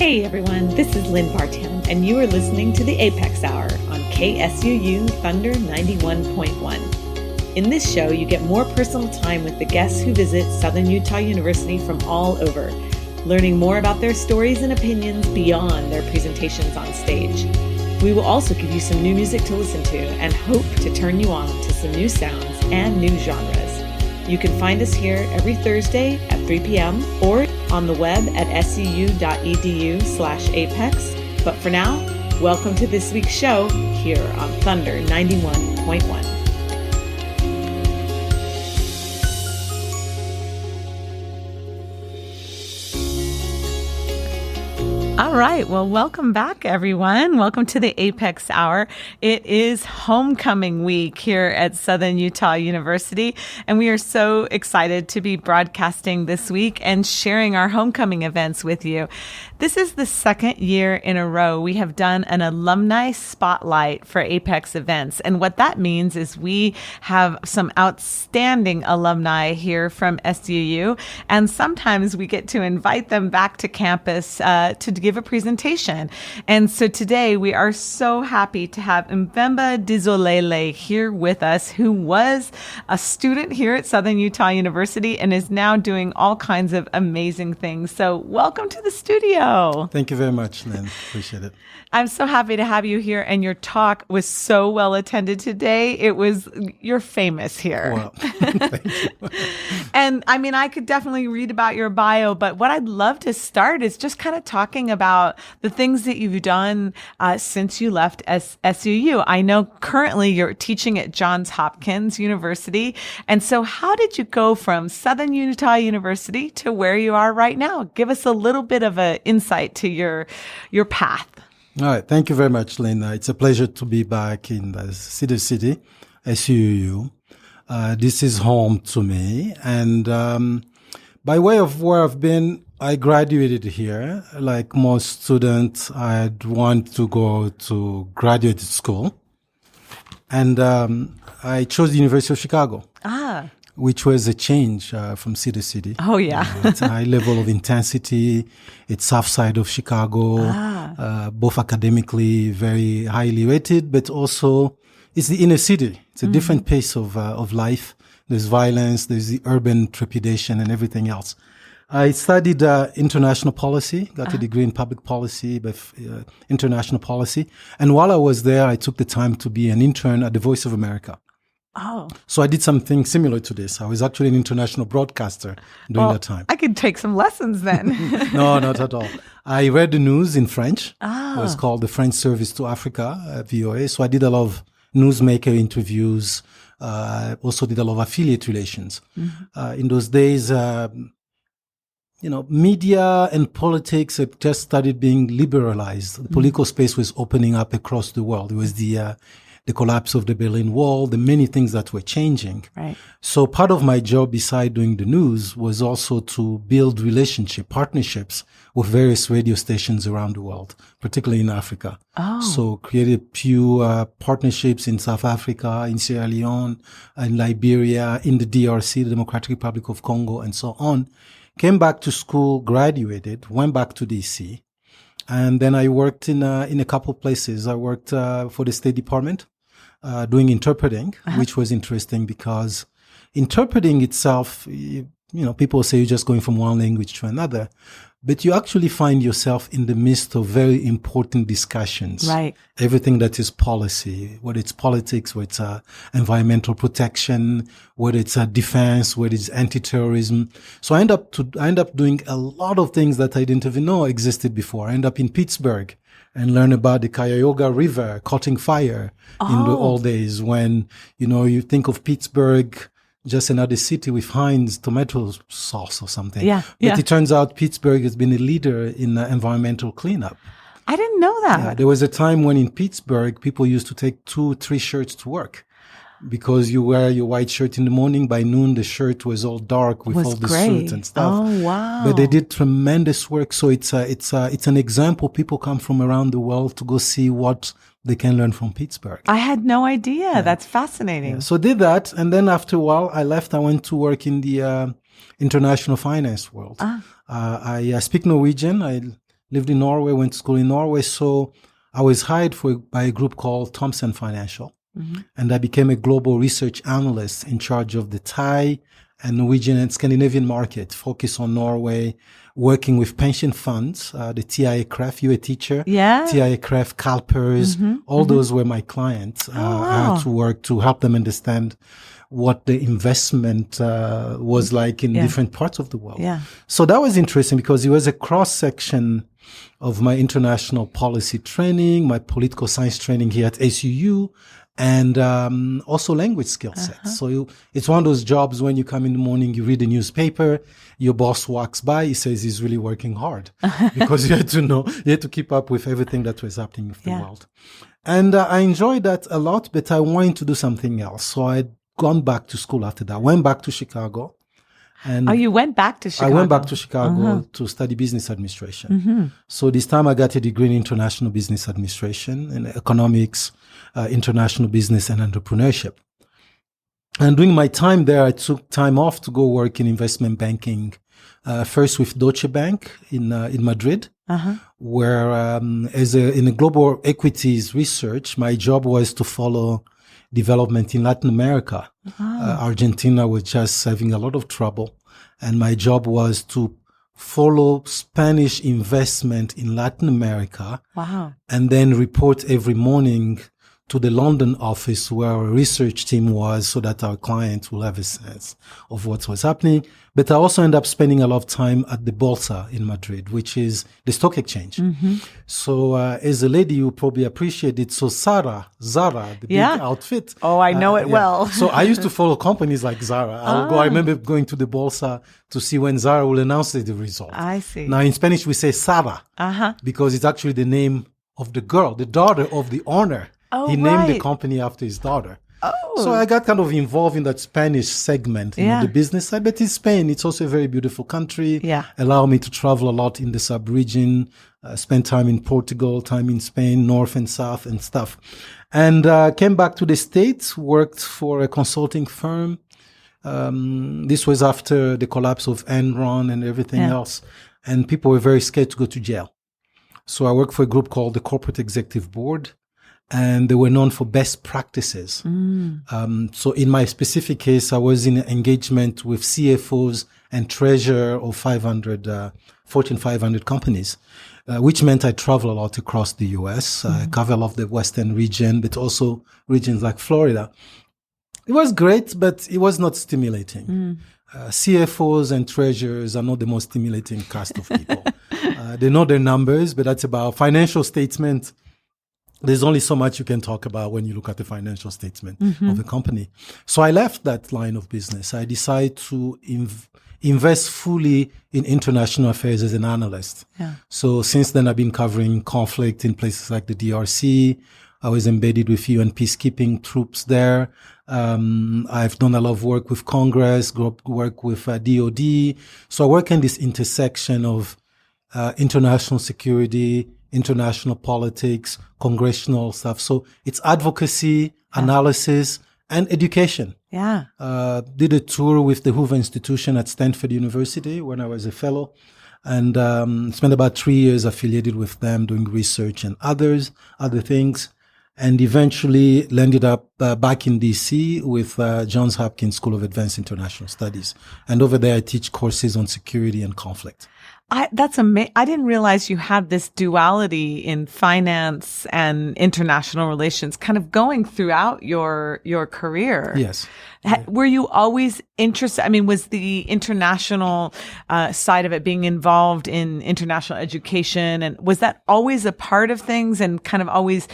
Hey everyone, this is Lynn Bartown, and you are listening to the A.P.E.X. Hour on KSUU Thunder 91.1. In this show, you get more personal time with the guests who visit Southern Utah University from all over, learning more about their stories and opinions beyond their presentations on stage. We will also give you some new music to listen to and hope to turn you on to some new sounds and new genres. You can find us here every Thursday at 3 p.m. or on the web at scu.edu/apex. But for now, welcome to this week's show here on Thunder 91.1. All right. Well, welcome back, everyone. Welcome to the A.P.E.X. Hour. It is homecoming week here at Southern Utah University, and we are so excited to be broadcasting this week and sharing our homecoming events with you. This is the second year in a row we have done an alumni spotlight for A.P.E.X. events. And what that means is we have some outstanding alumni here from SUU, and sometimes we get to invite them back to campus to give a presentation. And so today we are so happy to have Mvembe Disolele here with us, who was a student here at Southern Utah University and is now doing all kinds of amazing things. So welcome to the studio. Thank you very much, Lynn. Appreciate it. I'm so happy to have you here, and your talk was so well attended today. You're famous here. Well, thank you. And I mean, I could definitely read about your bio, but what I'd love to start is just kind of talking about the things that you've done since you left SUU. I know currently you're teaching at Johns Hopkins University. And so how did you go from Southern Utah University to where you are right now? Give us a little bit of an insight to your path. All right. Thank you very much, Lynn. It's a pleasure to be back in the city, SUU. This is home to me. And by way of where I've been, I graduated here. Like most students, I'd want to go to graduate school. And I chose the University of Chicago. Which was a change from city to city. Oh, yeah. It's a high level of intensity. It's south side of Chicago, both academically very highly rated, but also it's the inner city. It's a different pace of life. There's violence, there's the urban trepidation and everything else. I studied international policy, got a degree in public policy, but international policy. And while I was there, I took the time to be an intern at the Voice of America. Oh. So I did something similar to this. I was actually an international broadcaster during that time. I could take some lessons then. No, not at all. I read the news in French. It was called the French Service to Africa, VOA. So I did a lot of newsmaker interviews, also did a lot of affiliate relations. In those days, media and politics had just started being liberalized. The political space was opening up across the world. It was the collapse of the Berlin Wall, the many things that were changing. Right. So part of my job beside doing the news was also to build partnerships with various radio stations around the world, particularly in Africa. So created a few partnerships in South Africa, in Sierra Leone, in Liberia, in the DRC, the Democratic Republic of Congo, and so on. Came back to school, graduated, went back to DC. And then I worked in a couple of places. I worked for the State Department, doing interpreting, which was interesting because interpreting itself, people say you're just going from one language to another, but you actually find yourself in the midst of very important discussions. Right. Everything that is policy, whether it's politics, whether it's environmental protection, whether it's defense, whether it's anti-terrorism. So I end up doing a lot of things that I didn't even know existed before. I end up in Pittsburgh and learn about the Cuyahoga River caught fire in the old days when, you think of Pittsburgh, just another city with Heinz tomato sauce or something. But it turns out Pittsburgh has been a leader in environmental cleanup. I didn't know that. Yeah, there was a time when in Pittsburgh, people used to take 2-3 shirts to work. Because you wear your white shirt in the morning, by noon the shirt was all dark with all the suits and stuff. Oh, wow. But they did tremendous work. So it's an example. People come from around the world to go see what they can learn from Pittsburgh. I had no idea. Yeah. That's fascinating. Yeah. So did that. And then after a while, I left. I went to work in the international finance world. I speak Norwegian. I lived in Norway, went to school in Norway. So I was hired by a group called Thomson Financial. And I became a global research analyst in charge of the Thai and Norwegian and Scandinavian market, focus on Norway, working with pension funds, the TIA-CREF, you a teacher? Yeah. TIA-CREF, CalPERS, all those were my clients. I had to work to help them understand what the investment was like in different parts of the world. Yeah. So that was interesting because it was a cross-section of my international policy training, my political science training here at SUU, and also language skill sets. So it's one of those jobs when you come in the morning, you read the newspaper, your boss walks by, he says he's really working hard because you had to keep up with everything that was happening with the world. And I enjoyed that a lot, but I wanted to do something else. So I'd gone back to school after that, went back to Chicago. And you went back to Chicago? I went back to Chicago to study business administration. So this time I got a degree in international business administration and economics, international business and entrepreneurship. And during my time there, I took time off to go work in investment banking, first with Deutsche Bank in Madrid, where in a global equities research, my job was to follow development in Latin America. Argentina was just having a lot of trouble. And my job was to follow Spanish investment in Latin America. And then report every morning to the London office where our research team was so that our clients will have a sense of what was happening. But I also ended up spending a lot of time at the Bolsa in Madrid, which is the stock exchange. So as a lady, you probably appreciate it. So Zara, the big outfit. Oh, I know it well. So I used to follow companies like Zara. I remember going to the Bolsa to see when Zara will announce the result. I see. Now in Spanish, we say Sara because it's actually the name of the girl, the daughter of the owner. He named the company after his daughter. So I got kind of involved in that Spanish segment, the business side. But in Spain, it's also a very beautiful country. Allow me to travel a lot in the sub-region, spend time in Portugal, time in Spain, north and south and stuff. And came back to the States, worked for a consulting firm. This was after the collapse of Enron and everything else. And people were very scared to go to jail. So I worked for a group called the Corporate Executive Board. And they were known for best practices. So in my specific case, I was in engagement with CFOs and treasurer of Fortune 500 companies, which meant I travel a lot across the US, cover a lot of the Western region, but also regions like Florida. It was great, but it was not stimulating. CFOs and treasurers are not the most stimulating cast of people. They know their numbers, but that's about financial statement. There's only so much you can talk about when you look at the financial statement of a company. So I left that line of business. I decided to invest fully in international affairs as an analyst. So since then, I've been covering conflict in places like the DRC. I was embedded with UN peacekeeping troops there. I've done a lot of work with Congress, work with DOD. So I work in this intersection of international security, international politics, congressional stuff. So it's advocacy, analysis, and education. Did a tour with the Hoover Institution at Stanford University when I was a fellow, and spent about 3 years affiliated with them doing research and other things, and eventually landed up back in DC with Johns Hopkins School of Advanced International Studies. And over there, I teach courses on security and conflict. That's amazing. I didn't realize you had this duality in finance and international relations kind of going throughout your career. Yes. Were you always interested? I mean, was the international side of it, being involved in international education, and was that always a part of things and kind of always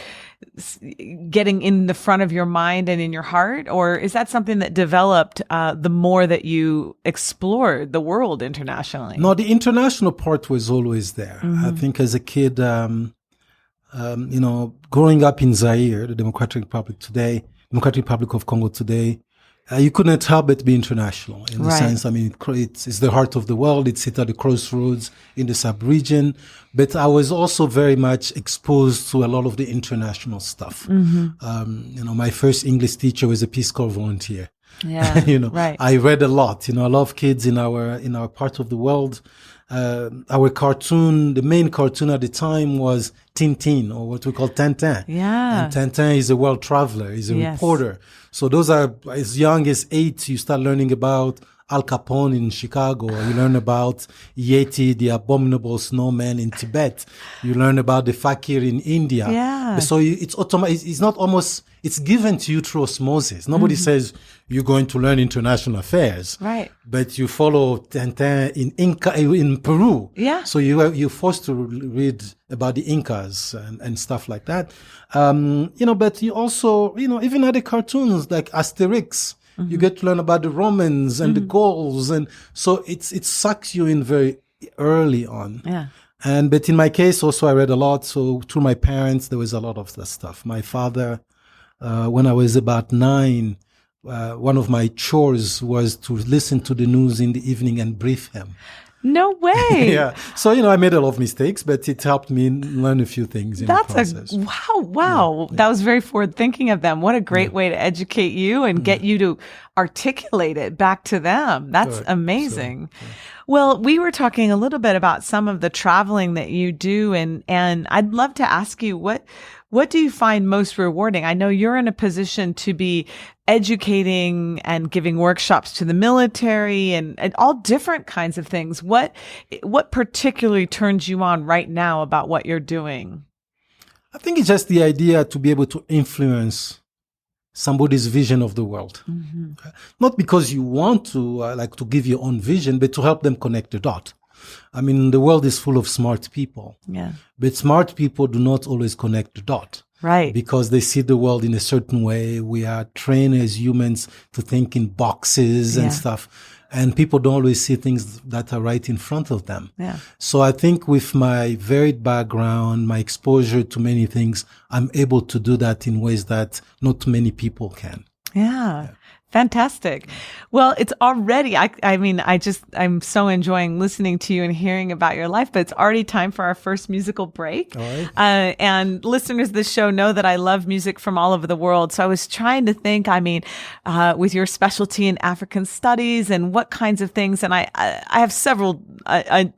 getting in the front of your mind and in your heart? Or is that something that developed the more that you explored the world internationally? No, the international part was always there. I think as a kid, growing up in Zaire, the Democratic Republic of Congo today, you couldn't help but be international in the sense, I mean, it's the heart of the world. It's at the crossroads in the sub-region. But I was also very much exposed to a lot of the international stuff. My first English teacher was a Peace Corps volunteer. I read a lot. A lot of kids in our part of the world our cartoon, the main cartoon at the time was Tintin, or what we call Tintin. Yeah. And Tintin is a world traveler, he's a reporter. So those are, as young as 8, you start learning about Al Capone in Chicago. You learn about Yeti, the abominable snowman in Tibet. You learn about the fakir in India. Yeah. So it's automatic. It's not almost, it's given to you through osmosis. Nobody says you're going to learn international affairs. Right. But you follow Tintin in Peru. Yeah. So you're forced to read about the Incas and stuff like that. But you also, even other cartoons like Asterix, you get to learn about the Romans and the Gauls. And so it sucks you in very early on. Yeah. But in my case also I read a lot. So through my parents, there was a lot of that stuff. My father, when I was about 9, one of my chores was to listen to the news in the evening and brief him. No way. Yeah. So, I made a lot of mistakes, but it helped me learn a few things in the process. Wow. Yeah. That was very forward thinking of them. What a great way to educate you and get you to articulate it back to them. That's amazing. Well, we were talking a little bit about some of the traveling that you do, and I'd love to ask you, what do you find most rewarding? I know you're in a position to be educating and giving workshops to the military and all different kinds of things. What particularly turns you on right now about what you're doing? I think it's just the idea to be able to influence somebody's vision of the world. Mm-hmm. Not because you want to to give your own vision, but to help them connect the dot. I mean, the world is full of smart people. Yeah. But smart people do not always connect the dot. Right. Because they see the world in a certain way. We are trained as humans to think in boxes and stuff. And people don't always see things that are right in front of them. Yeah. So I think with my varied background, my exposure to many things, I'm able to do that in ways that not many people can. Yeah. Fantastic. Well, it's already, I'm so enjoying listening to you and hearing about your life, but it's already time for our first musical break. All right. And listeners of this show know that I love music from all over the world. So I was trying to think, with your specialty in African studies and what kinds of things, and I have several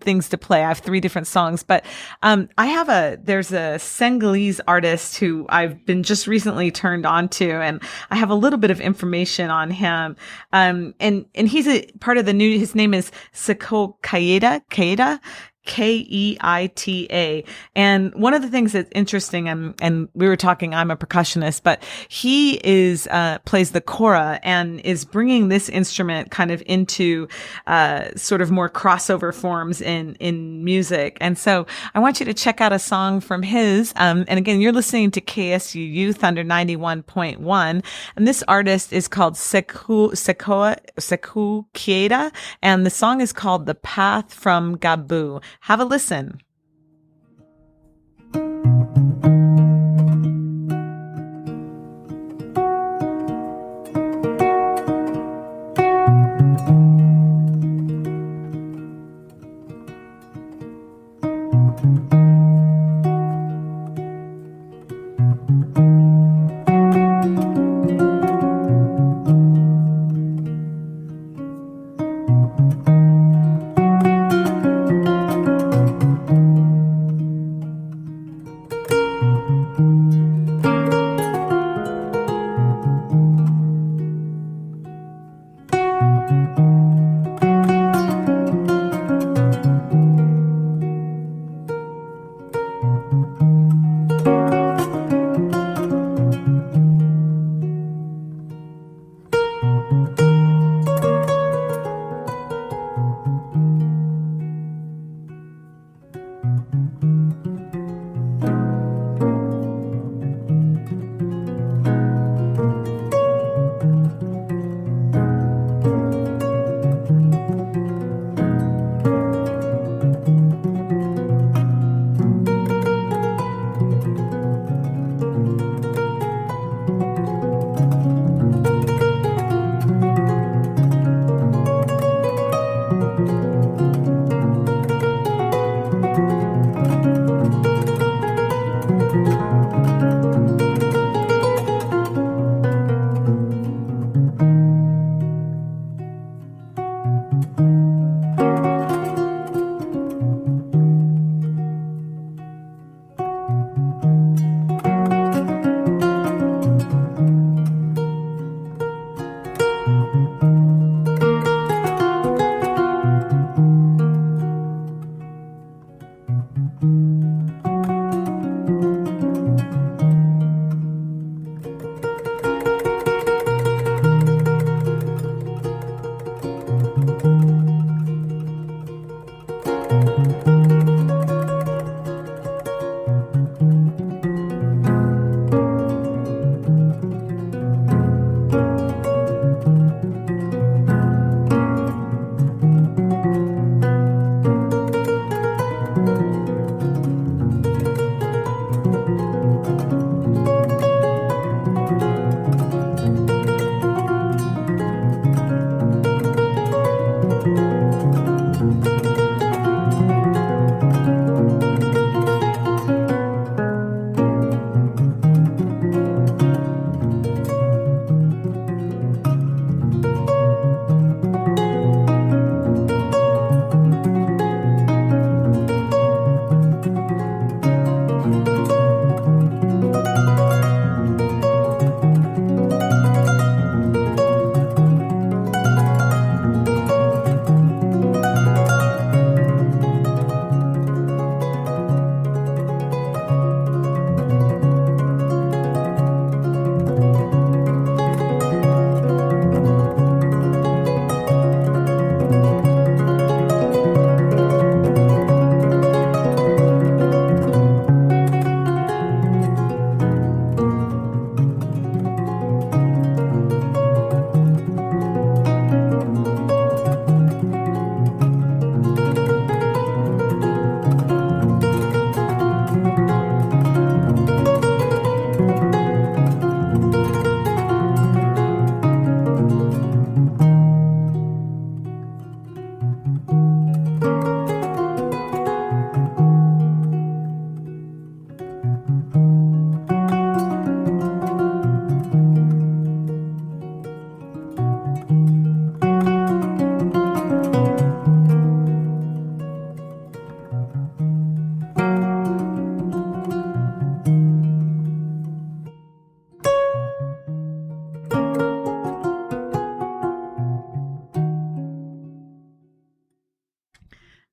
things to play. I have 3 different songs, but there's a Senegalese artist who I've been just recently turned on to, and I have a little bit of information on him. And he's a part of the new, his name is Seko Keita, Keita. And one of the things that's interesting, and we were talking, I'm a percussionist, but he plays the kora and is bringing this instrument kind of into, sort of more crossover forms in music. And so I want you to check out a song from his, and again, you're listening to KSU Youth under 91.1. And this artist is called Seko Keita. And the song is called The Path from Gabu. Have a listen.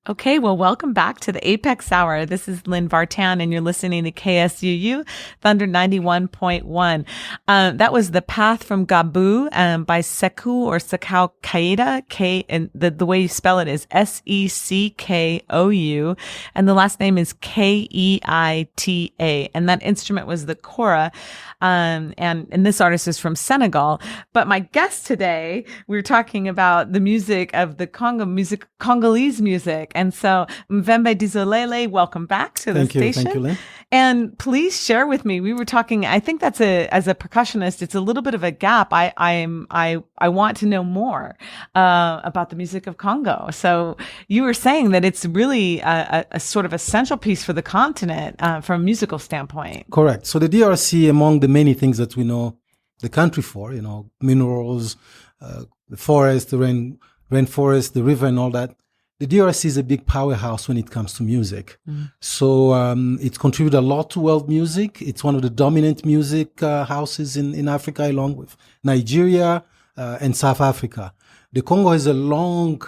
Okay, well, welcome back to the A.P.E.X. Hour. This is Lynn Vartan, and you're listening to KSUU Thunder 91.1. That was The Path from Gabu by Sekou or Sekau Kaida. And the way you spell it is Seckou, and the last name is Keita. And that instrument was the kora. And this artist is from Senegal. But my guest today, we were talking about the music of the Congolese music. And so, Mvembe Disolele, welcome back to the station. Thank you, Lynn. And please share with me. We were talking. I think that's as a percussionist, it's a little bit of a gap. I want to know more about the music of Congo. So you were saying that it's really a sort of essential piece for the continent from a musical standpoint. Correct. So the DRC, among the many things that we know the country for, minerals, the forest, the rainforest, the river, and all that. The DRC is a big powerhouse when it comes to music. So it's contributed a lot to world music. It's one of the dominant music houses in Africa, along with Nigeria and South Africa. The Congo has a long,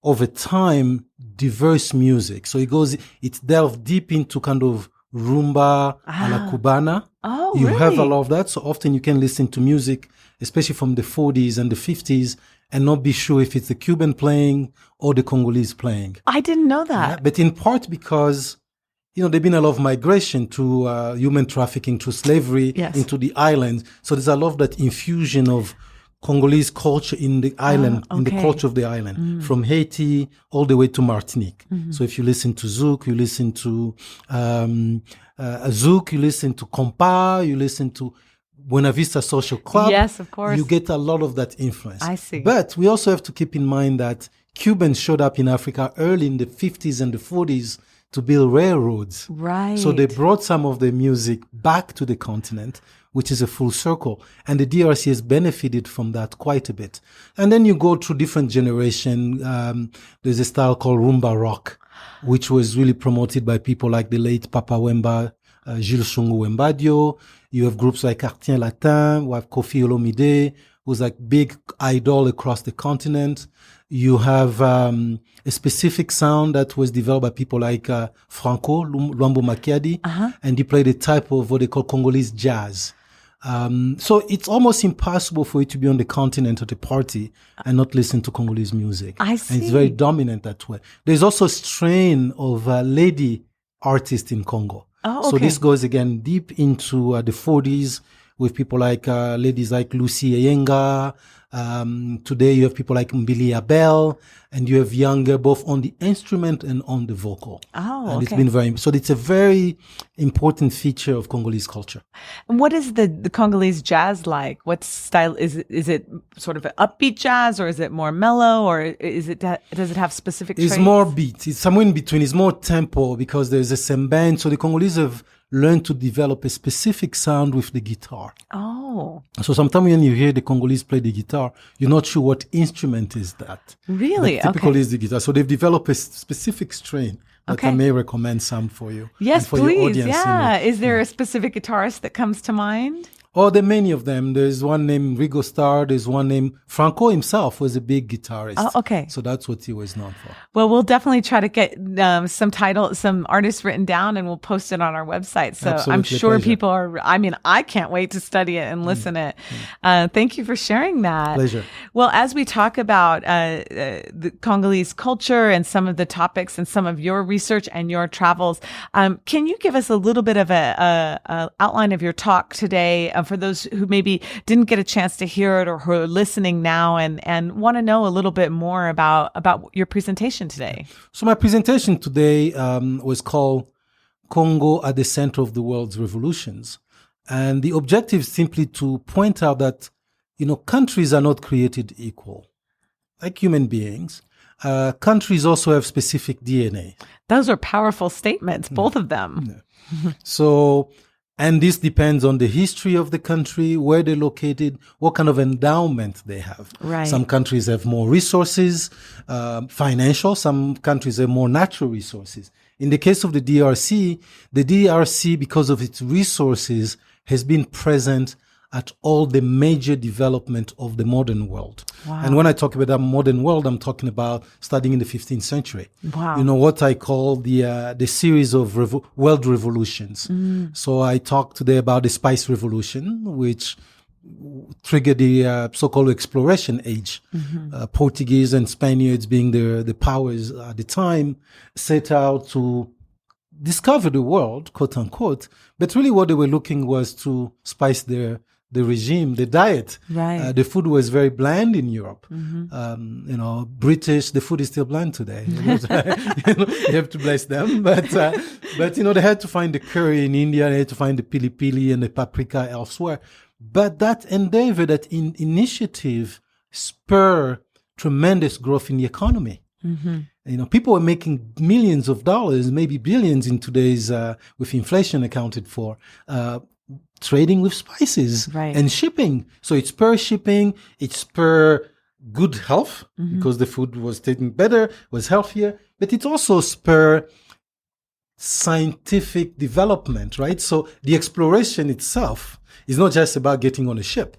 over time, diverse music. So it delved deep into kind of rumba a la cubana. Oh, you really? have a lot of that. So often you can listen to music, especially from the 40s and the 50s, and not be sure if it's the Cuban playing or the Congolese playing. I didn't know that. Yeah, but in part because, there's been a lot of migration to human trafficking, through slavery into the islands. So there's a lot of that infusion of Congolese culture in the island, in the culture of the island, from Haiti all the way to Martinique. So if you listen to Zouk, you listen to Zouk, you listen to Compa, you listen to Buena Vista Social Club. Yes, of course. You get a lot of that influence. I see. But we also have to keep in mind that Cubans showed up in Africa early in the 50s and the 40s to build railroads. Right. So they brought some of the music back to the continent, which is a full circle. And the DRC has benefited from that quite a bit. And then you go through different generations. There's a style called rumba rock, which was really promoted by people like the late Papa Wemba, Jules Sungu Wembadio. You have groups like Cartier Latin, we have Kofi Olomide, who's like big idol across the continent. You have a specific sound that was developed by people like Franco Luambo Makiadi, and he played a type of what they call Congolese jazz. So it's almost impossible for you to be on the continent at a party and not listen to Congolese music. I see. And it's very dominant that way. There's also a strain of lady artists in Congo. Oh, okay. So this goes again deep into the 40s with people like ladies like Lucy Eyenga. Today you have people like Mbili Abel, and you have younger both on the instrument and on the vocal. Oh, and it's been so it's a very important feature of Congolese culture. And what is the Congolese jazz like? What style is it sort of an upbeat jazz, or is it more mellow, or does it have specific traits? It's more beat. It's somewhere in between. It's more tempo because there's a sembang. So the Congolese have learned to develop a specific sound with the guitar. Oh. So sometimes when you hear the Congolese play the guitar, you're not sure what instrument is that. Really? But typically is the guitar. So they've developed a specific strain that I may recommend some for you. Yes, for please. Your audience, Yeah. Is there a specific guitarist that comes to mind? Oh, there are many of them. There's one named Rigo Starr. There's one named Franco himself was a big guitarist. Oh, okay. So that's what he was known for. Well, we'll definitely try to get some artists written down, and we'll post it on our website. So Absolutely, I'm sure pleasure. people I can't wait to study it and listen it. Thank you for sharing that. Pleasure. Well, as we talk about the Congolese culture and some of the topics and some of your research and your travels, can you give us a little bit of a outline of your talk today? For those who maybe didn't get a chance to hear it or who are listening now and want to know a little bit more about your presentation today. So my presentation today was called Congo at the Center of the World's Revolutions. And the objective is simply to point out that, countries are not created equal. Like human beings, countries also have specific DNA. Those are powerful statements, both of them. So... And this depends on the history of the country, where they're located, what kind of endowment they have. Right. Some countries have more resources, financial. Some countries have more natural resources. In the case of the DRC, because of its resources, has been present at all the major development of the modern world. Wow. And when I talk about that modern world, I'm talking about starting in the 15th century. Wow. You know, what I call the series of world revolutions. So I talked today about the Spice Revolution, which triggered the so-called exploration age. Portuguese and Spaniards being the powers at the time, set out to discover the world, quote unquote, but really what they were looking was to spice the regime, the diet. Right. The food was very bland in Europe. British, the food is still bland today. You have to bless them. But they had to find the curry in India, they had to find the pili pili and the paprika elsewhere. But that endeavor, that initiative spurred tremendous growth in the economy. People were making millions of dollars, maybe billions in today's, with inflation accounted for, trading with spices and shipping. So it's per shipping, it's per good health because the food was tasting better, was healthier, but it's also spur scientific development, right? So the exploration itself is not just about getting on a ship.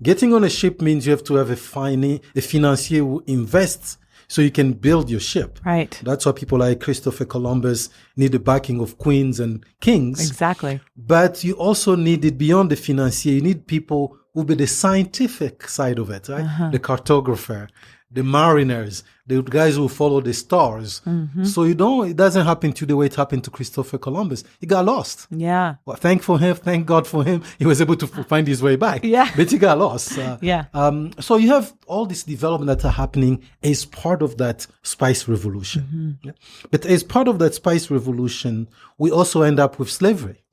Getting on a ship means you have to have a financier who invests so you can build your ship. Right. That's why people like Christopher Columbus need the backing of queens and kings. Exactly. But you also need it beyond the financier. You need people who be the scientific side of it, right? The cartographer, the mariners, the guys who follow the stars. So it doesn't happen to the way it happened to Christopher Columbus. He got lost. Yeah. Well, thank God for him. He was able to find his way back. Yeah. But he got lost. Yeah. So you have all this development that are happening as part of that spice revolution. Yeah? But as part of that spice revolution, we also end up with slavery.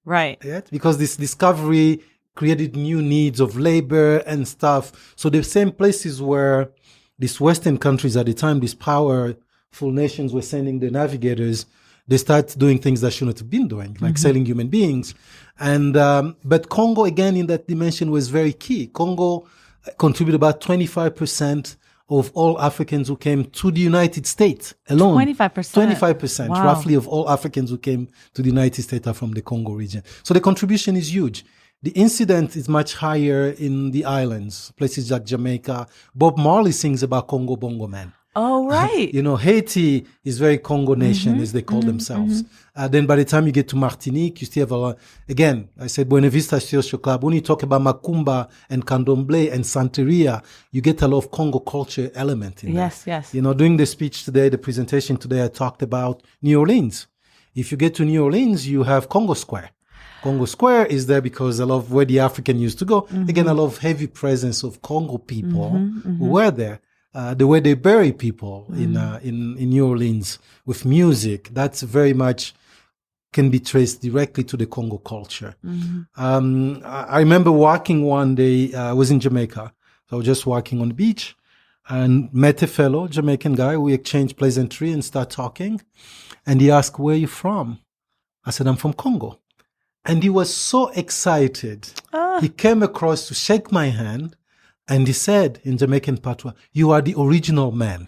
Right. Yeah? Because this discovery created new needs of labor and stuff. So the same places where these Western countries at the time, these powerful nations were sending the navigators, they start doing things that shouldn't have been doing, like selling human beings. And but Congo, again, in that dimension was very key. Congo contributed about 25% of all Africans who came to the United States alone. 25%? 25%, wow. roughly, of all Africans who came to the United States are from the Congo region. So the contribution is huge. The incidence is much higher in the islands, places like Jamaica. Bob Marley sings about Congo Bongo Man. Oh, right. Haiti is very Congo nation, as they call themselves. Then by the time you get to Martinique, you still have a lot. Again, I said Buena Vista Social Club. When you talk about Macumba and Candomblé and Santeria, you get a lot of Congo culture element in yes, there. Yes. During the speech today, the presentation today, I talked about New Orleans. If you get to New Orleans, you have Congo Square. Congo Square is there because I love where the African used to go. Again, I love heavy presence of Congo people who were there. The way they bury people in New Orleans with music, that's very much can be traced directly to the Congo culture. I remember walking one day, I was in Jamaica. So I was just walking on the beach and met a fellow Jamaican guy. We exchanged pleasantry and start talking. And he asked, "Where are you from?" I said, "I'm from Congo." And he was so excited. He came across to shake my hand and he said in Jamaican patois, "You are the original man."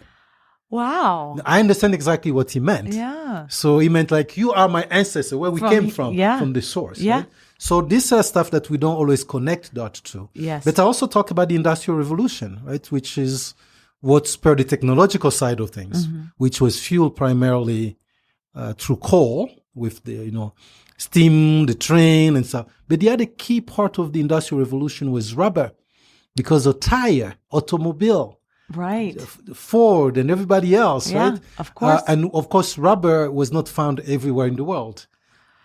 Wow. I understand exactly what he meant. Yeah. So he meant like, you are my ancestor, where we came from the source. Yeah. Right? So this is stuff that we don't always connect dots to. Yes. But I also talk about the Industrial Revolution, right? Which is what spurred the technological side of things, which was fueled primarily through coal with the, steam, the train and stuff. But the other key part of the Industrial Revolution was rubber, because of tire, automobile, right, Ford and everybody else, right? Of course. And of course, rubber was not found everywhere in the world.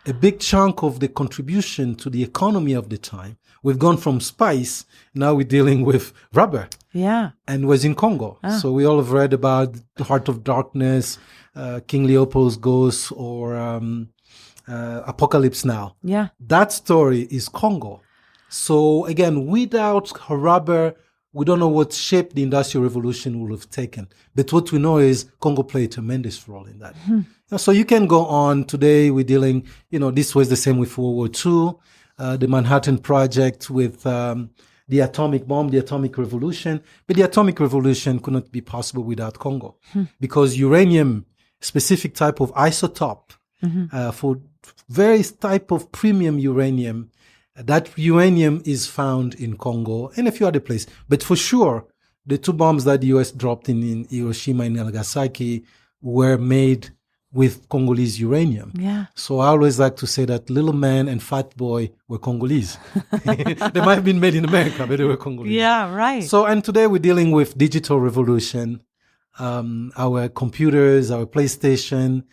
A big chunk of the contribution to the economy of the time, we've gone from spice, now we're dealing with rubber. Yeah. And was in Congo. So we all have read about the Heart of Darkness, King Leopold's Ghost, or Apocalypse Now. Yeah. That story is Congo. So again, without rubber, we don't know what shape the Industrial Revolution would have taken. But what we know is Congo played a tremendous role in that. So you can go on. Today we're dealing, this was the same with World War II, the Manhattan Project with the atomic bomb, the atomic revolution. But the atomic revolution could not be possible without Congo, because uranium, specific type of isotope, for various type of premium uranium, That uranium is found in Congo and a few other places. But for sure, the 2 bombs that the US dropped in Hiroshima and Nagasaki were made with Congolese uranium. Yeah. So I always like to say that Little Man and Fat Boy were Congolese. They might have been made in America, but they were Congolese. Yeah, right. So, and today we're dealing with digital revolution. Our computers, our PlayStation,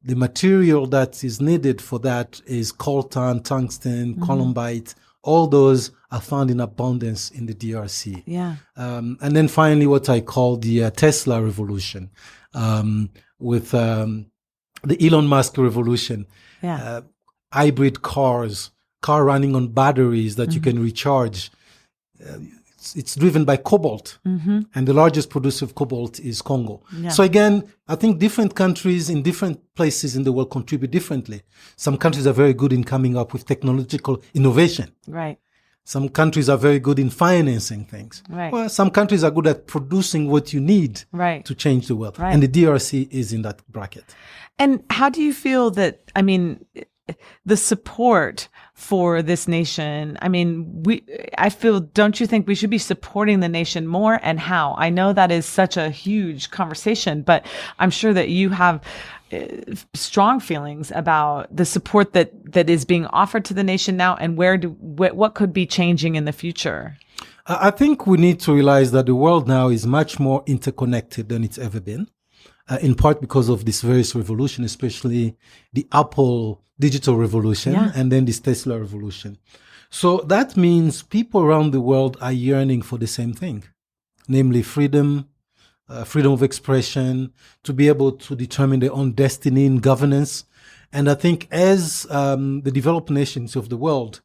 the material that is needed for that is coltan, tungsten, columbite. All those are found in abundance in the DRC. Yeah. And then finally, what I call the Tesla revolution, with the Elon Musk revolution. Yeah. Hybrid car running on batteries that you can recharge. It's driven by cobalt, and the largest producer of cobalt is Congo. Yeah. So again, I think different countries in different places in the world contribute differently. Some countries are very good in coming up with technological innovation. Right. Some countries are very good in financing things. Right. Well, some countries are good at producing what you need to change the world. Right. And the DRC is in that bracket. And how do you feel that, I mean, the support for this nation? I mean, I feel, don't you think we should be supporting the nation more, and how? I know that is such a huge conversation, but I'm sure that you have strong feelings about the support that is being offered to the nation now, and what could be changing in the future? I think we need to realize that the world now is much more interconnected than it's ever been, in part because of this various revolution, especially the Apple digital revolution and then this Tesla revolution. So that means people around the world are yearning for the same thing, namely freedom, freedom of expression, to be able to determine their own destiny in governance. And I think as the developed nations of the world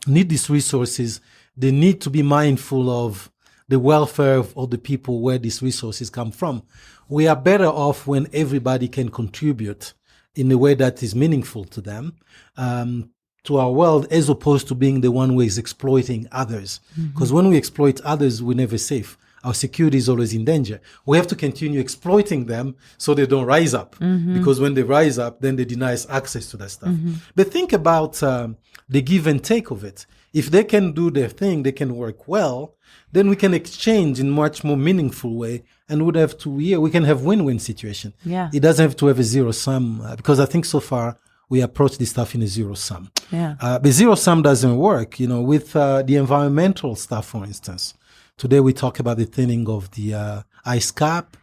need these resources, they need to be mindful of the welfare of all the people where these resources come from. We are better off when everybody can contribute in a way that is meaningful to them, to our world, as opposed to being the one who is exploiting others. Because when we exploit others, we're never safe. Our security is always in danger. We have to continue exploiting them so they don't rise up. Because when they rise up, then they deny us access to that stuff. But think about the give and take of it. If they can do their thing, they can work well, then we can exchange in much more meaningful way, and we can have win-win situation. Yeah. It doesn't have to have a zero sum, because I think so far we approach this stuff in a zero sum. Yeah. But zero sum doesn't work, with the environmental stuff, for instance. Today we talk about the thinning of the ice cap.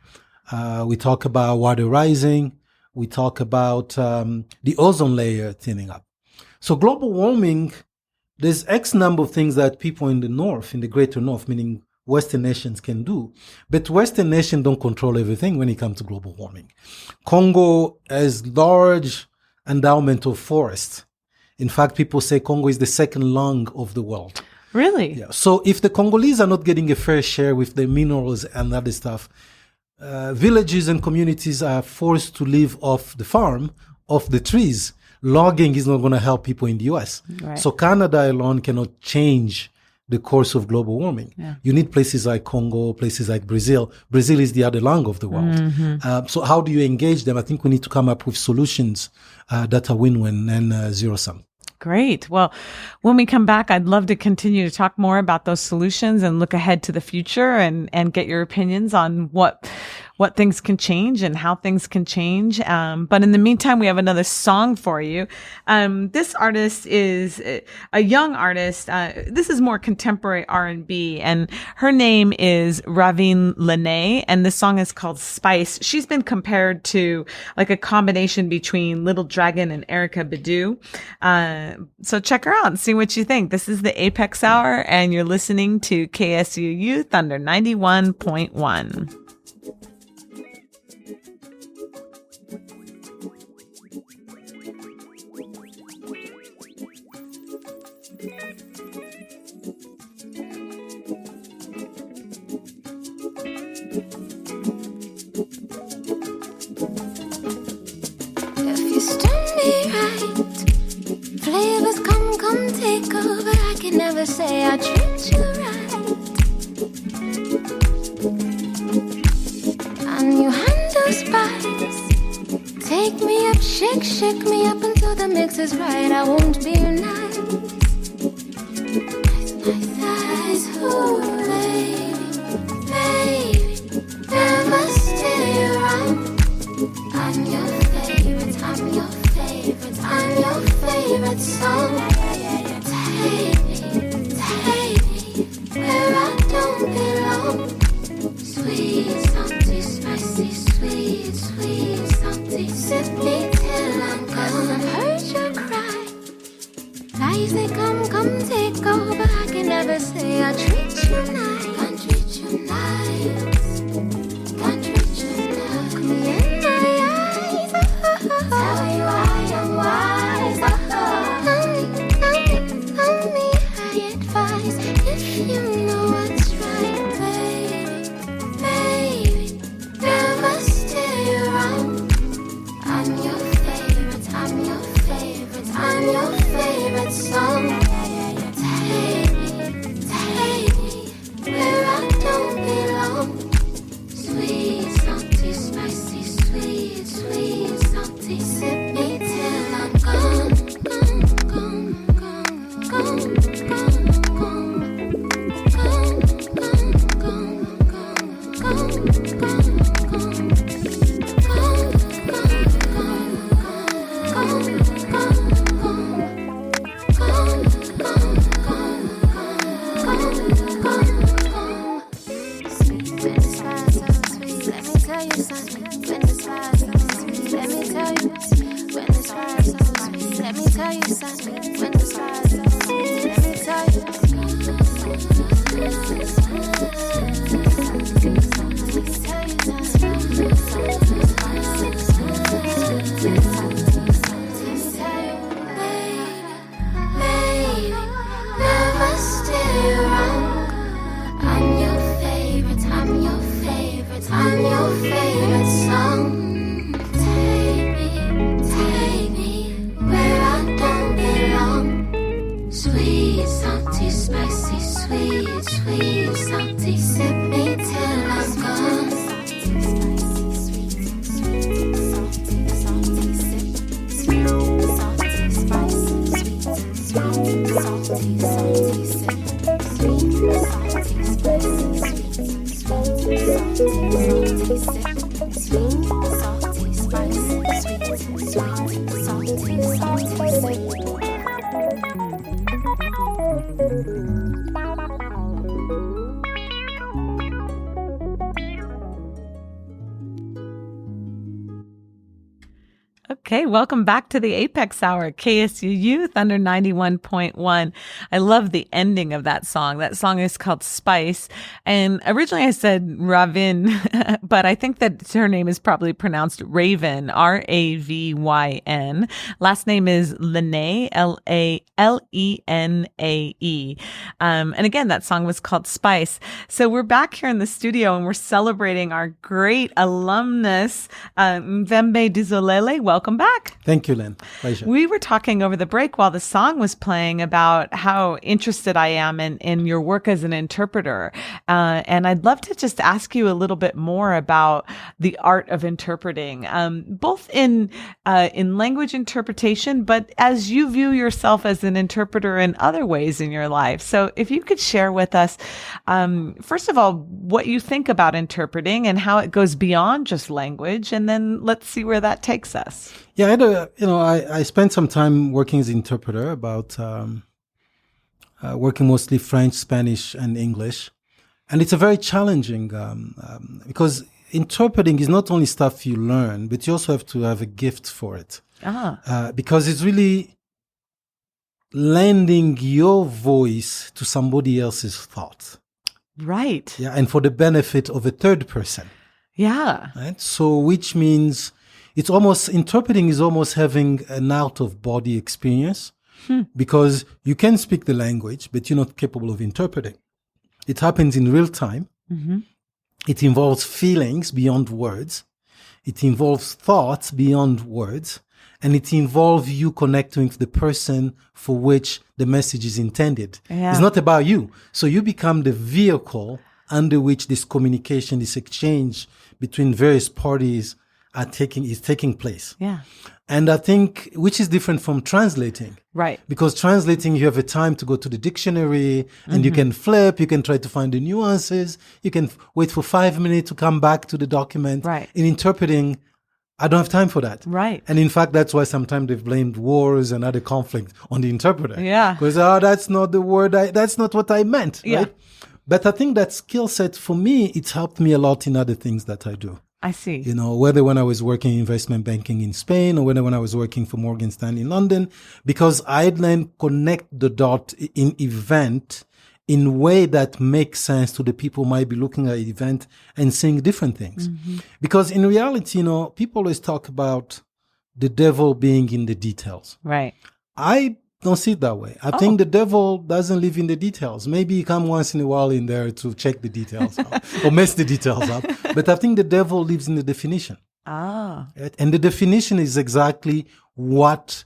We talk about water rising. We talk about the ozone layer thinning up. So global warming, there's X number of things that people in the north, in the greater north, meaning Western nations, can do. But Western nations don't control everything when it comes to global warming. Congo has large endowment of forests. In fact, people say Congo is the second lung of the world. Really? Yeah. So if the Congolese are not getting a fair share with their minerals and other stuff, villages and communities are forced to live off the farm, off the trees. Logging is not going to help people in the US. Right. So Canada alone cannot change the course of global warming. Yeah. You need places like Congo, places like Brazil. Brazil is the other lung of the world. So how do you engage them? I think we need to come up with solutions that are win-win and zero-sum. Great. Well, when we come back, I'd love to continue to talk more about those solutions and look ahead to the future and get your opinions on what things can change and how things can change. But in the meantime, we have another song for you. This artist is a young artist. This is more contemporary R&B, and her name is Ravine Lene, and this song is called Spice. She's been compared to like a combination between Little Dragon and Erykah Badu. So check her out and see what you think. This is the A.P.E.X. Hour, and you're listening to KSU Youth under 91.1. If you stone me right, flavors come take over. I can never say I treat you right. And you handle spice. Take me up, shake me up until the mix is right. I won't be nice. favorite song. Take me where I don't belong. Sweet, salty, spicy, sweet, sweet, salty. Sip me till I'm gone. I've heard you cry. Lies they come take over. I can never say I treat you nice. Can't treat you nice. Can't treat you nice. Look me in my eyes. Tell you I am wise. Tell me I advise. If you know what's right, baby, never stay around. I'm your favorite, I'm your favorite, I'm your favorite song. Take me where I don't belong. Sweet, salty, spicy, sweet, sweet, salty. Sip me till I'm gone, gone, gone, gone, gone, gone, gone, gone, gone, gone, gone, gone, gone, Okay, welcome back to the A.P.E.X. Hour, KSU Youth under 91.1. I love the ending of that song. That song is called Spice. And originally I said Ravin, but I think that her name is probably pronounced Raven, R-A-V-Y-N. Last name is Lene, L-E-N-A-E. And again, that song was called Spice. So we're back here in the studio and we're celebrating our great alumnus, Mvembe Disolele. Welcome back. Thank you, Len. Pleasure. We were talking over the break while the song was playing about how interested I am in your work as an interpreter. And I'd love to just ask you a little bit more about the art of interpreting, both in language interpretation, but as you view yourself as an interpreter in other ways in your life. So if you could share with us, first of all, what you think about interpreting and how it goes beyond just language, and then let's see where that takes us. Yeah, I spent some time working as an interpreter, about working mostly French, Spanish, and English. And it's a very challenging, because interpreting is not only stuff you learn, but you also have to have a gift for it. Because it's really lending your voice to somebody else's thought. Right. Yeah, and for the benefit of a third person. Yeah. Right. So, which means it's almost, interpreting is almost having an out of body experience, because you can speak the language, but you're not capable of interpreting. It happens in real time. Mm-hmm. It involves feelings beyond words. It involves thoughts beyond words. And it involves you connecting with the person for which the message is intended. Yeah. It's not about you. So you become the vehicle under which this communication, this exchange between various parties is taking place. Yeah. And I think, which is different from translating. Right. Because translating, you have a time to go to the dictionary and you can flip, you can try to find the nuances, you can wait for 5 minutes to come back to the document. Right. In interpreting, I don't have time for that. Right. And in fact, that's why sometimes they've blamed wars and other conflict on the interpreter. Yeah. Because, that's not the word, that's not what I meant. Yeah. Right? But I think that skill set for me, it's helped me a lot in other things that I do. I see. You know, whether when I was working in investment banking in Spain or whether when I was working for Morgan Stanley in London, because I then connect the dot in event in a way that makes sense to the people who might be looking at the event and seeing different things. Because in reality, you know, people always talk about the devil being in the details. Right. I don't see it that way. I think the devil doesn't live in the details. Maybe he come once in a while in there to check the details out or mess the details up. But I think the devil lives in the definition. Ah. Right? And the definition is exactly what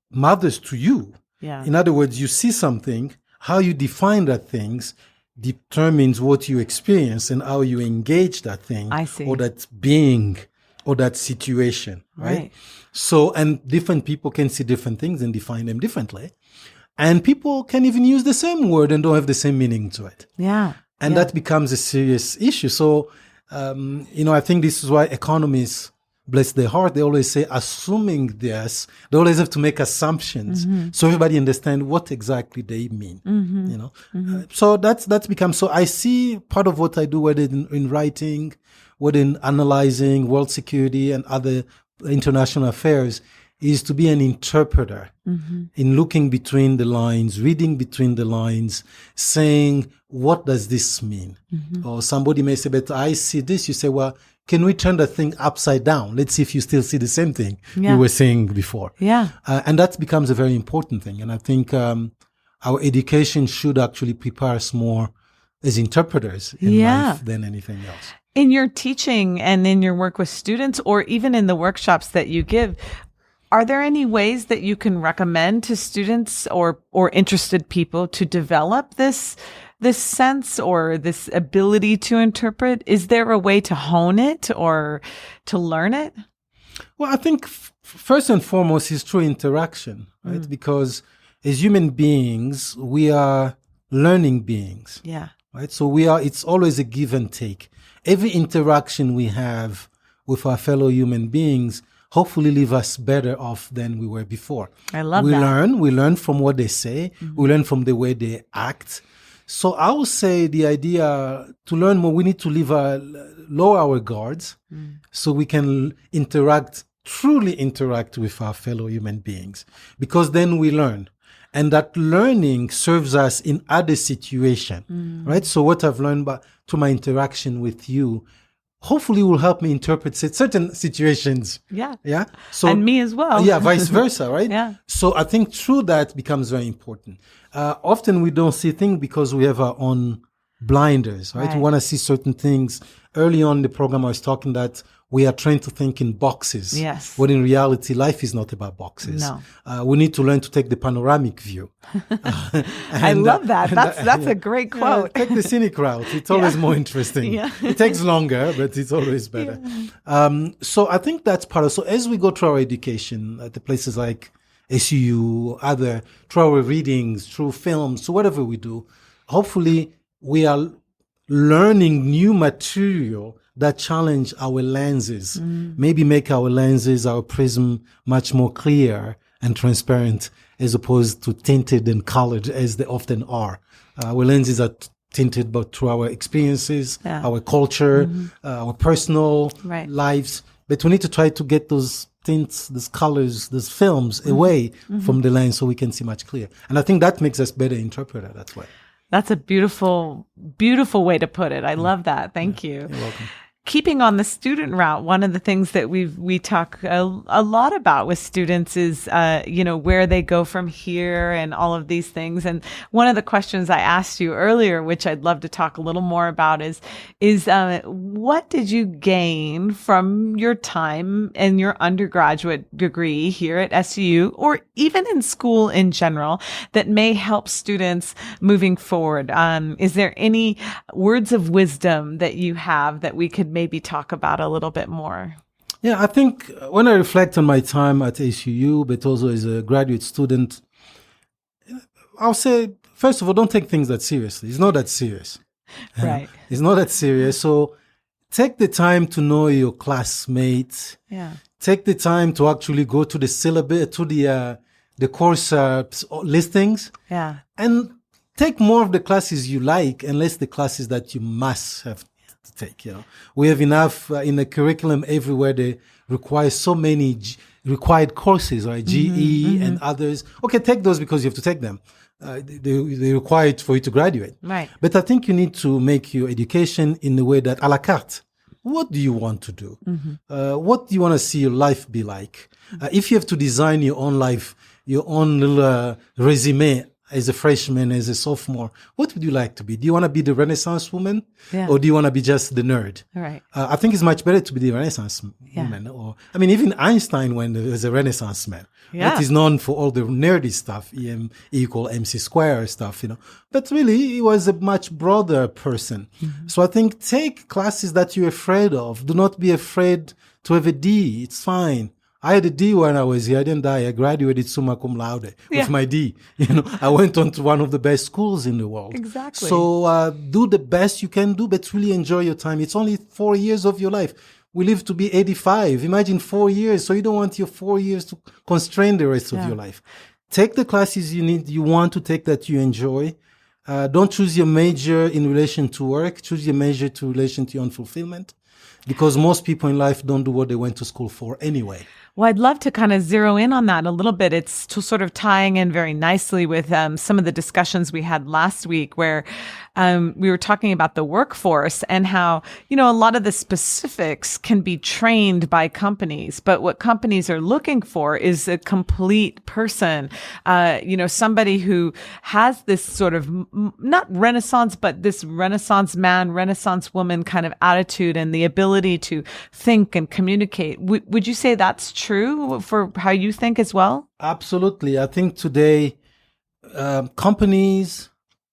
matters to you. Yeah. In other words, you see something, how you define that things determines what you experience and how you engage that thing I see. or that being or that situation, right? So, and different people can see different things and define them differently. And people can even use the same word and don't have the same meaning to it. Yeah. And that becomes a serious issue. So, you know, I think this is why economists, bless their heart, they always say, assuming this, they always have to make assumptions so everybody understand what exactly they mean, you know. So that's become, so I see part of what I do, whether in writing, whether in analyzing world security and other international affairs, is to be an interpreter in looking between the lines, reading between the lines, saying, what does this mean? Or somebody may say, but I see this. You say, well, can we turn the thing upside down? Let's see if you still see the same thing you were saying before. Yeah. And that becomes a very important thing. And I think our education should actually prepare us more as interpreters in life than anything else. In your teaching and in your work with students, or even in the workshops that you give, are there any ways that you can recommend to students or interested people to develop this sense or this ability to interpret? Is there a way to hone it or to learn it? Well, I think first and foremost is through interaction, right? Because as human beings, we are learning beings. Yeah. Right? So it's always a give and take. Every interaction we have with our fellow human beings hopefully leave us better off than we were before. I love that. We learn from what they say. We learn from the way they act. So I would say the idea to learn more, we need to lower our guards so we can truly interact with our fellow human beings, because then we learn. And that learning serves us in other situations, right? So what I've learned through my interaction with you, hopefully will help me interpret certain situations. Yeah. Yeah. So, and me as well. Yeah, vice versa, right? Yeah. So I think through that becomes very important. Often we don't see things because we have our own blinders, right? We want to see certain things. Early on in the program, I was talking that we are trained to think in boxes. Yes. But in reality, life is not about boxes. No. We need to learn to take the panoramic view. I love that. That's a great quote. Take the scenic route. It's always more interesting. It takes longer, but it's always better. So I think that's part of. So as we go through our education at the places like SUU, through our readings, through films, so whatever we do, hopefully we are learning new material that challenge our lenses, maybe make our lenses, our prism much more clear and transparent as opposed to tinted and colored as they often are. Our lenses are tinted but through our experiences, our culture, our personal lives. But we need to try to get those tints, those colors, those films away from the lens so we can see much clearer. And I think that makes us better interpreter that way. That's a beautiful, beautiful way to put it. I love that. Thank you. You're welcome. Keeping on the student route, one of the things that we talk a lot about with students is, where they go from here and all of these things. And one of the questions I asked you earlier, which I'd love to talk a little more about, is what did you gain from your time and your undergraduate degree here at SUU, or even in school in general, that may help students moving forward? Is there any words of wisdom that you have that we could maybe talk about a little bit more? Yeah, I think when I reflect on my time at SUU, but also as a graduate student, I'll say, first of all, don't take things that seriously. It's not that serious. Right. It's not that serious. So take the time to know your classmates. Yeah. take the time to actually go to the syllabus, to the course listings. Yeah. And take more of the classes you like and less the classes that you must have to take. We have enough in the curriculum everywhere. They require so many required courses, right? GE and others. Okay, take those because you have to take them. They require it for you to graduate. Right. But I think you need to make your education in the way that a la carte. What do you want to do? What do you want to see your life be like? If you have to design your own life, your own little resume as a freshman, as a sophomore, what would you like to be? Do you want to be the Renaissance woman? Yeah. Or do you want to be just the nerd? Right. I think it's much better to be the Renaissance woman. Even Einstein was a Renaissance man. Yeah. That is known for all the nerdy stuff, E=mc² stuff, But really, he was a much broader person. So I think take classes that you're afraid of. Do not be afraid to have a D. It's fine. I had a D when I was here. I didn't die. I graduated summa cum laude with my D. I went on to one of the best schools in the world. Exactly. So do the best you can do, but really enjoy your time. It's only 4 years of your life. We live to be 85. Imagine 4 years. So you don't want your 4 years to constrain the rest of your life. Take the classes you want to take that you enjoy. Don't choose your major in relation to work. Choose your major in relation to your own fulfillment. Because most people in life don't do what they went to school for anyway. Well, I'd love to kind of zero in on that a little bit. It's sort of tying in very nicely with some of the discussions we had last week where we were talking about the workforce and how, a lot of the specifics can be trained by companies. But what companies are looking for is a complete person, somebody who has this sort of not Renaissance, but this Renaissance man, Renaissance woman kind of attitude and the ability to think and communicate. Would you say that's true for how you think as well? Absolutely. I think today companies,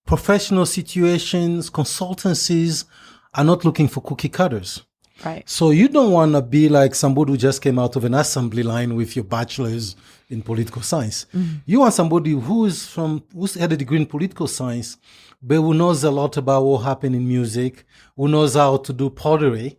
professional situations, consultancies are not looking for cookie cutters. Right. So you don't want to be like somebody who just came out of an assembly line with your bachelor's in political science. You want somebody who's had a degree in political science, but who knows a lot about what happened in music, who knows how to do pottery,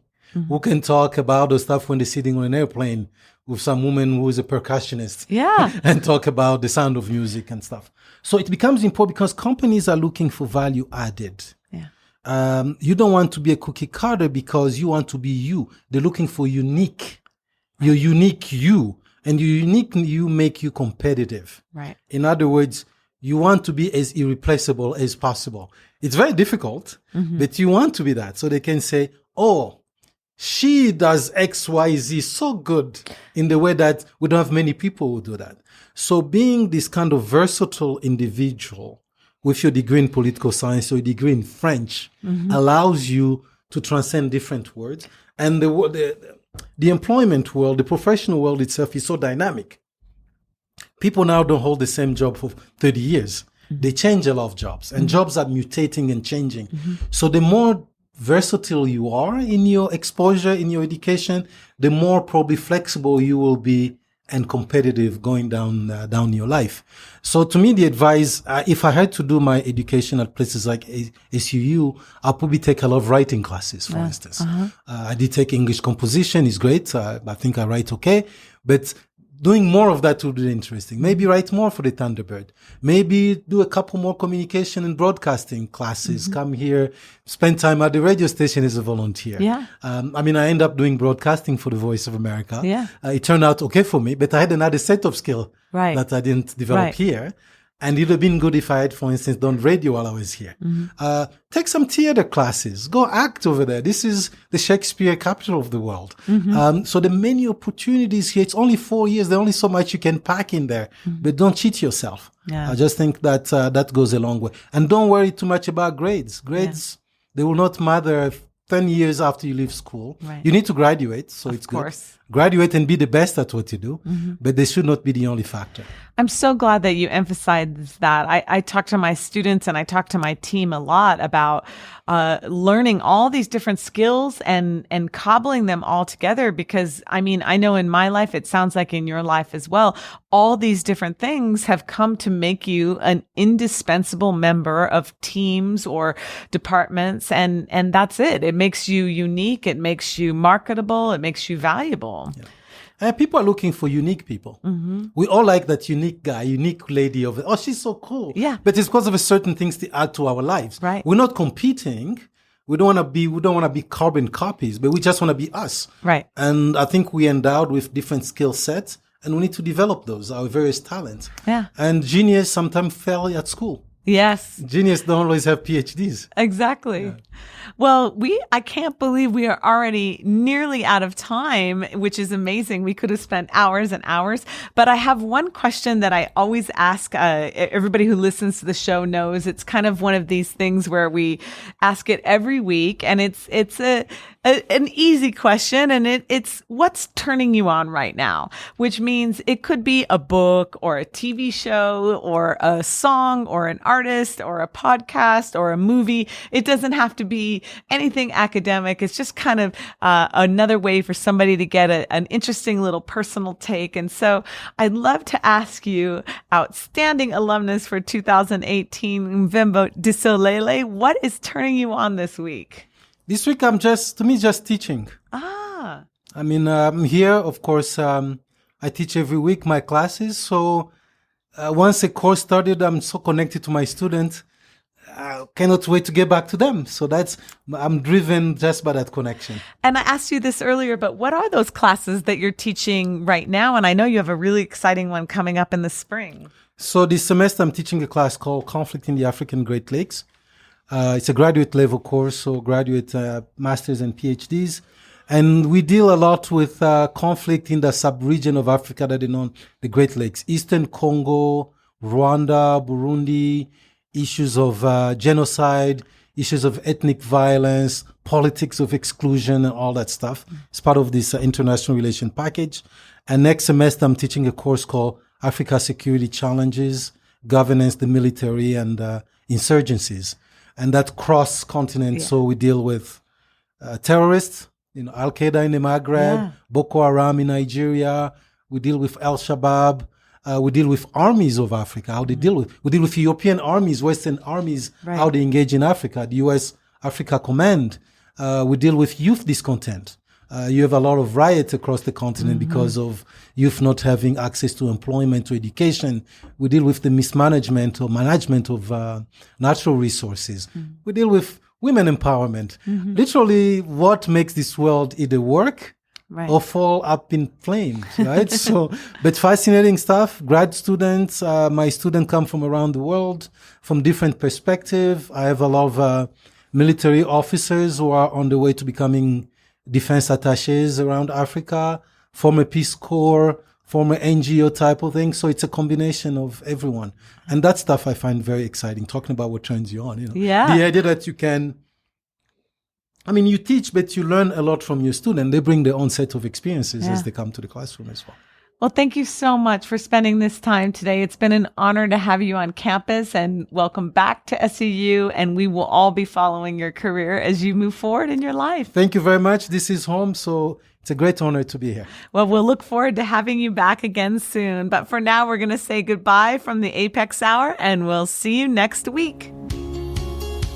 who can talk about the stuff when they're sitting on an airplane with some woman who is a percussionist. Yeah. And talk about the sound of music and stuff. So it becomes important because companies are looking for value added. Yeah. You don't want to be a cookie cutter because you want to be you. They're looking for unique. Your unique you. And your unique you make you competitive. Right. In other words, you want to be as irreplaceable as possible. It's very difficult, but you want to be that. So they can say, oh, she does X, Y, Z so good in the way that we don't have many people who do that. So being this kind of versatile individual with your degree in political science or your degree in French allows you to transcend different words. And the employment world, the professional world itself is so dynamic. People now don't hold the same job for 30 years. They change a lot of jobs and jobs are mutating and changing. So the more versatile you are in your exposure, in your education, the more probably flexible you will be and competitive going down your life. So to me, the advice, if I had to do my education at places like SUU, I'll probably take a lot of writing classes, for instance. I did take English composition. It's great. I think I write okay, but doing more of that would be interesting. Maybe write more for the Thunderbird. Maybe do a couple more communication and broadcasting classes. Come here, spend time at the radio station as a volunteer. Yeah. I end up doing broadcasting for the Voice of America. Yeah. It turned out okay for me, but I had another set of skill that I didn't develop here. And it would have been good if I had, for instance, done radio while I was here. Take some theater classes. Go act over there. This is the Shakespeare capital of the world. So the many opportunities here, it's only 4 years. There's only so much you can pack in there. But don't cheat yourself. Yeah. I just think that that goes a long way. And don't worry too much about grades. Grades, they will not matter 10 years after you leave school. Right. You need to graduate, so it's good. Of course. Graduate and be the best at what you do, but they should not be the only factor. I'm so glad that you emphasized that. I talk to my students and I talk to my team a lot about learning all these different skills and cobbling them all together because, I know in my life, it sounds like in your life as well, all these different things have come to make you an indispensable member of teams or departments. And that's it. It makes you unique. It makes you marketable. It makes you valuable. Yeah. And people are looking for unique people. We all like that unique guy, unique lady of, oh, she's so cool. Yeah. But it's because of a certain things to add to our lives. Right. We're not competing. We don't want to be carbon copies, but we just want to be us. Right. And I think we're endowed with different skill sets, and we need to develop those, our various talents. Yeah. And genius sometimes fail at school. Yes. Genius don't always have PhDs. Exactly. Yeah. Well, I can't believe we are already nearly out of time, which is amazing. We could have spent hours and hours, but I have one question that I always ask. Everybody who listens to the show knows it's kind of one of these things where we ask it every week, and it's an easy question, and it's what's turning you on right now, which means it could be a book or a TV show or a song or an artist or a podcast or a movie. It doesn't have to be anything academic. It's just kind of another way for somebody to get an interesting little personal take. And so I'd love to ask you, outstanding alumnus for 2018, Mvembe Disolele, what is turning you on this week? This week, I'm just teaching. Ah. I mean, I'm here, of course, I teach every week my classes. So once a course started, I'm so connected to my students. I cannot wait to get back to them. So I'm driven just by that connection. And I asked you this earlier, but what are those classes that you're teaching right now? And I know you have a really exciting one coming up in the spring. So this semester, I'm teaching a class called Conflict in the African Great Lakes. It's a graduate level course, so graduate masters and PhDs. And we deal a lot with conflict in the sub-region of Africa that is known the Great Lakes, Eastern Congo, Rwanda, Burundi, issues of genocide, issues of ethnic violence, politics of exclusion, and all that stuff. It's part of this international relation package. And next semester, I'm teaching a course called Africa Security Challenges, Governance, the Military, and Insurgencies. And that cross-continent, so we deal with terrorists, Al-Qaeda in the Maghreb, Boko Haram in Nigeria. We deal with Al-Shabaab. We deal with armies of Africa, how they deal with. We deal with European armies, Western armies, how they engage in Africa, the U.S. Africa Command. We deal with youth discontent. You have a lot of riots across the continent because of youth not having access to employment, to education. We deal with the mismanagement or management of natural resources. We deal with women empowerment. Literally, what makes this world either work or fall up in flames, right? So, but fascinating stuff. Grad students, my students come from around the world, from different perspectives. I have a lot of military officers who are on the way to becoming defense attaches around Africa, former Peace Corps, former NGO type of thing. So it's a combination of everyone. And that stuff I find very exciting, talking about what turns you on. The idea that you can, you teach, but you learn a lot from your student. They bring their own set of experiences as they come to the classroom as well. Well, thank you so much for spending this time today. It's been an honor to have you on campus, and welcome back to SUU. And we will all be following your career as you move forward in your life. Thank you very much. This is home, so it's a great honor to be here. Well, we'll look forward to having you back again soon. But for now, we're going to say goodbye from the A.P.E.X. Hour, and we'll see you next week.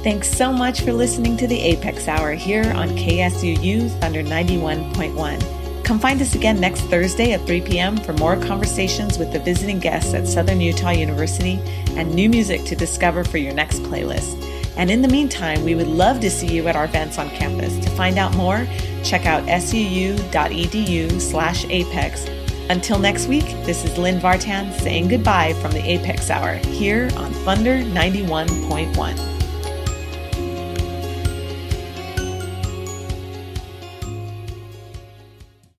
Thanks so much for listening to the A.P.E.X. Hour here on KSUU Thunder 91.1. Come find us again next Thursday at 3 p.m. for more conversations with the visiting guests at Southern Utah University and new music to discover for your next playlist. And in the meantime, we would love to see you at our events on campus. To find out more, check out suu.edu/apex. Until next week, this is Lynn Vartan saying goodbye from the A.P.E.X. Hour here on Thunder 91.1.